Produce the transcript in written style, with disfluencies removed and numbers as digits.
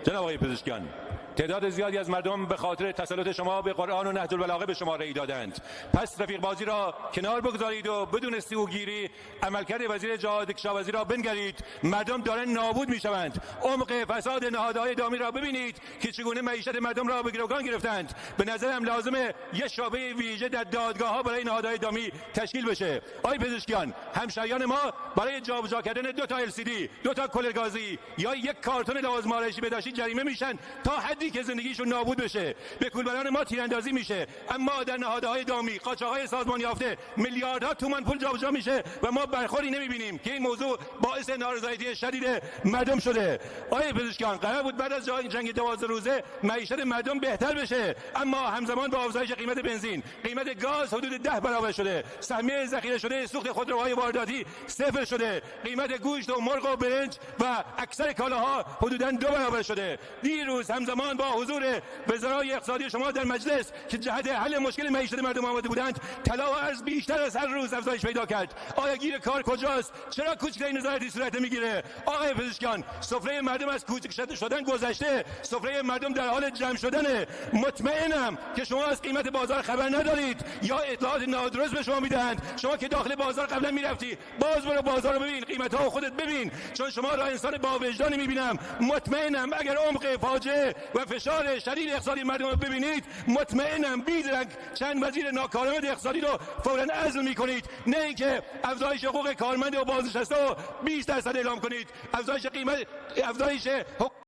جناب آقای پزشکیان، تعداد زیادی از مردم به خاطر تسلط شما به قرآن و نهج البلاغه به شما رأی دادند. پس رفیق بازی را کنار بگذارید و بدون سوگیری عملکرد وزیر جهاد کشاورزی را بنگرید. مردم دارن نابود میشوند. عمق فساد نهادهای دامی را ببینید که چگونه معیشت مردم را به گروگان گرفتند. به نظرم لازمه یه شعبه ویژه در دادگاه ها برای نهادهای دامی تشکیل بشه. آقای پزشکیان، همشهریان ما برای جابجا کردن 2 تا LCD، 2 تا کولر گازی یا 1 کارتون لوازم آرایشی بهداشتی جریمه میشن تا حدی که زندگیشون نابود بشه. به کولبران ما تیراندازی میشه، اما در نهادهای دامی قاچاق‌های سازمان یافته میلیاردها تومان پول جابجا میشه و ما برخوردی نمیبینیم که این موضوع باعث نارضایتی شدید مردم شده. آقای پزشکیان، قرار بود بعد از جنگ 12 روزه معیشت مردم بهتر بشه، اما همزمان با افزایش قیمت بنزین، قیمت گاز حدود 10 برابر شده، سهمیه ذخیره شده سوخت خودروهای وارداتی 0 شده، قیمت گوشت و مرغ و برنج و اکثر کالاها حدوداً 2 برابر شده. دیروز همزمان با حضور وزرای اقتصادی شما در مجلس که جهت حل مشکل معیشت مردم آمده بودند، طلا و ارز بیشتر از هر روز افزایش پیدا کرد. آیا گیر کار کجاست؟ چرا کوچکترین نظارتی صورت میگیره؟ آقای پزشکیان، سفره مردم از کوچک شدن گذشته، سفره مردم در حال جمع شدنه. مطمئنم که شما از قیمت بازار خبر ندارید یا اطلاعات نادرست به شما میدهند. شما که داخل بازار قبلا میرفتی، باز برو بازار رو ببین، قیمت‌ها رو خودت ببین، چون شما را انسان با وجدانی میبینم. مطمئنم اگر عمق فاجعه و فشار شدید اقتصادی مردم رو ببینید، مطمئنم بی‌درنگ چند وزیر ناکارآمد اقتصادی رو فوراً عزل میکنید، نه اینکه افزایش حقوق کارمند و بازنشسته رو 20% اعلام کنید، افزایش قیمت، افزایش